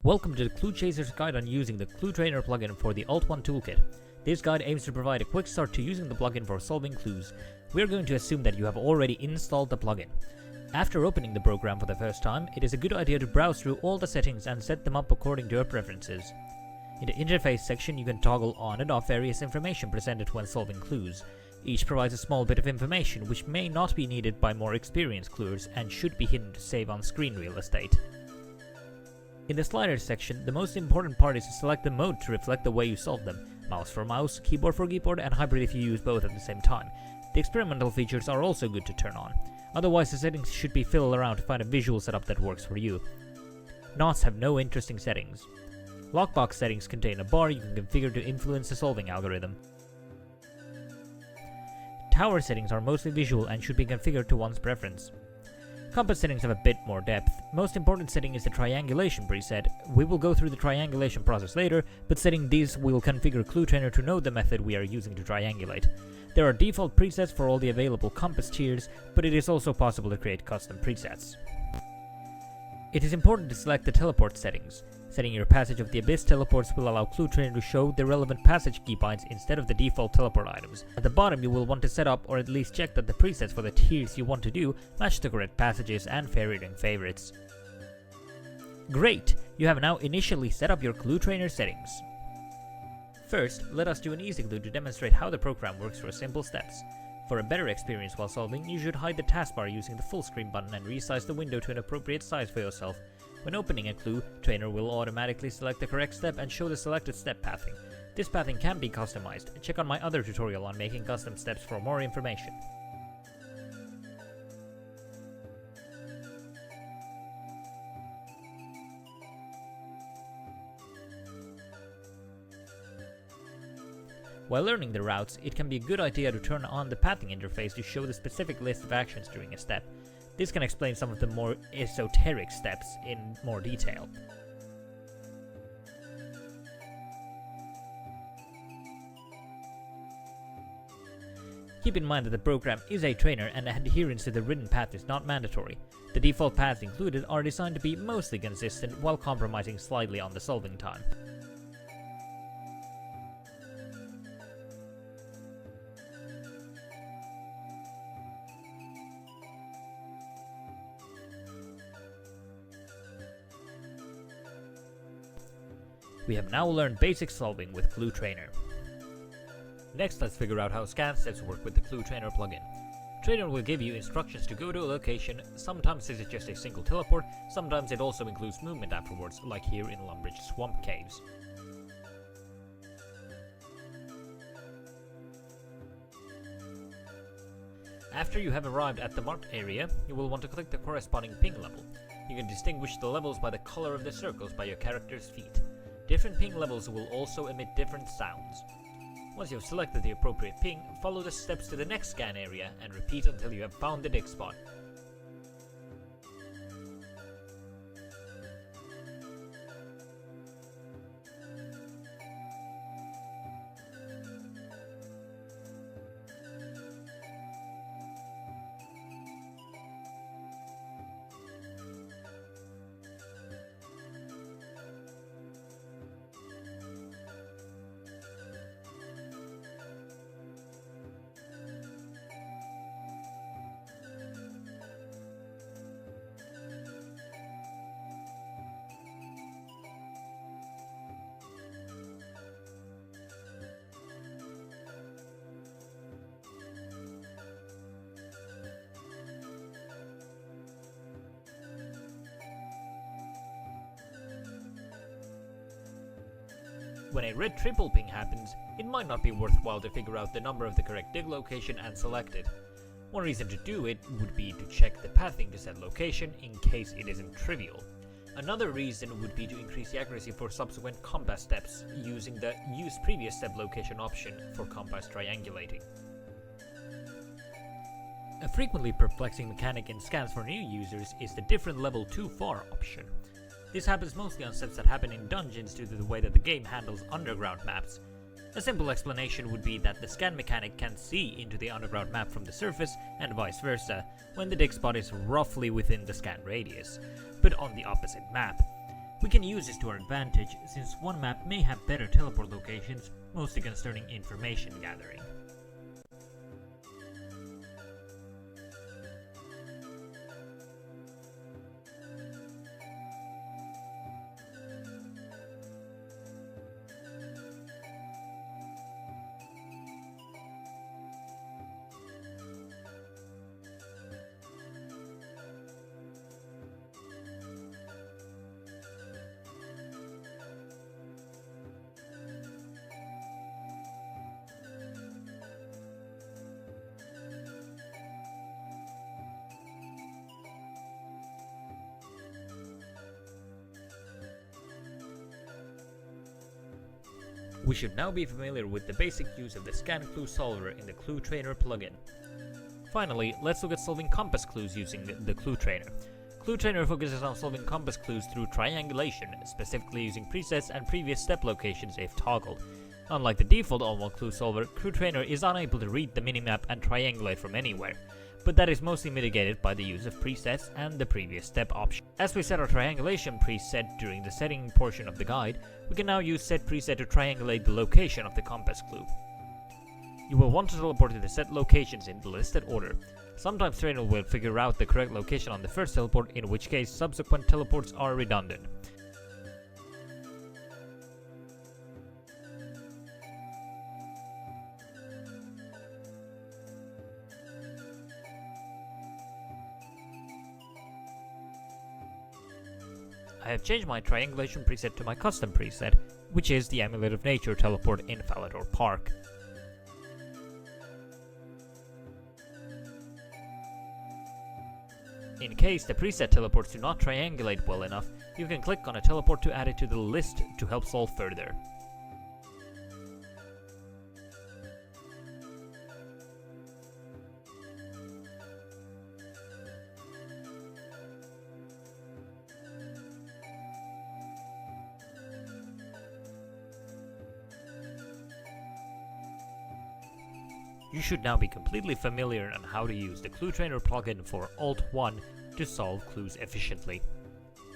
Welcome to the Clue Chaser's guide on using the Clue Trainer plugin for the Alt1 toolkit. This guide aims to provide a quick start to using the plugin for solving clues. We are going to assume that you have already installed the plugin. After opening the program for the first time, it is a good idea to browse through all the settings and set them up according to your preferences. In the interface section, you can toggle on and off various information presented when solving clues. Each provides a small bit of information which may not be needed by more experienced cluers and should be hidden to save on screen real estate. In the sliders section, the most important part is to select the mode to reflect the way you solve them. Mouse for mouse, keyboard for keyboard, and hybrid if you use both at the same time. The experimental features are also good to turn on. Otherwise, the settings should be fiddled around to find a visual setup that works for you. Knots have no interesting settings. Lockbox settings contain a bar you can configure to influence the solving algorithm. Tower settings are mostly visual and should be configured to one's preference. Compass settings have a bit more depth. Most important setting is the triangulation preset. We will go through the triangulation process later, but setting these will configure Clue Trainer to know the method we are using to triangulate. There are default presets for all the available compass tiers, but it is also possible to create custom presets. It is important to select the teleport settings. Setting your Passage of the Abyss teleports will allow Clue Trainer to show the relevant passage keybinds instead of the default teleport items. At the bottom, you will want to set up or at least check that the presets for the tiers you want to do match the correct passages and fairy ring favorites. Great! You have now initially set up your Clue Trainer settings. First, let us do an easy clue to demonstrate how the program works for simple steps. For a better experience while solving, you should hide the taskbar using the full screen button and resize the window to an appropriate size for yourself. When opening a clue, Trainer will automatically select the correct step and show the selected step pathing. This pathing can be customized. Check out my other tutorial on making custom steps for more information. While learning the routes, it can be a good idea to turn on the pathing interface to show the specific list of actions during a step. This can explain some of the more esoteric steps in more detail. Keep in mind that the program is a trainer and adherence to the written path is not mandatory. The default paths included are designed to be mostly consistent while compromising slightly on the solving time. We have now learned basic solving with Clue Trainer. Next, let's figure out how scan steps work with the Clue Trainer plugin. Trainer will give you instructions to go to a location. Sometimes this is just a single teleport, sometimes it also includes movement afterwards, like here in Lumbridge Swamp Caves. After you have arrived at the marked area, you will want to click the corresponding ping level. You can distinguish the levels by the color of the circles by your character's feet. Different ping levels will also emit different sounds. Once you have selected the appropriate ping, follow the steps to the next scan area and repeat until you have found the dig spot. When a red triple ping happens, it might not be worthwhile to figure out the number of the correct dig location and select it. One reason to do it would be to check the pathing to said location in case it isn't trivial. Another reason would be to increase the accuracy for subsequent compass steps using the Use Previous Step Location option for compass triangulating. A frequently perplexing mechanic in scans for new users is the different level too far option. This happens mostly on steps that happen in dungeons due to the way that the game handles underground maps. A simple explanation would be that the scan mechanic can see into the underground map from the surface and vice versa, when the dig spot is roughly within the scan radius, but on the opposite map. We can use this to our advantage, since one map may have better teleport locations, mostly concerning information gathering. We should now be familiar with the basic use of the Scan Clue Solver in the Clue Trainer plugin. Finally, let's look at solving compass clues using the Clue Trainer. Clue Trainer focuses on solving compass clues through triangulation, specifically using presets and previous step locations if toggled. Unlike the default All-in-One Clue Solver, Clue Trainer is unable to read the minimap and triangulate from anywhere, but that is mostly mitigated by the use of presets and the previous step option. As we set our triangulation preset during the setting portion of the guide, we can now use set preset to triangulate the location of the compass clue. You will want to teleport to the set locations in the listed order. Sometimes Trainer will figure out the correct location on the first teleport, in which case subsequent teleports are redundant. I have changed my triangulation preset to my custom preset, which is the Amulet of Nature teleport in Falador Park. In case the preset teleports do not triangulate well enough, you can click on a teleport to add it to the list to help solve further. You should now be completely familiar on how to use the Clue Trainer plugin for Alt-1 to solve clues efficiently.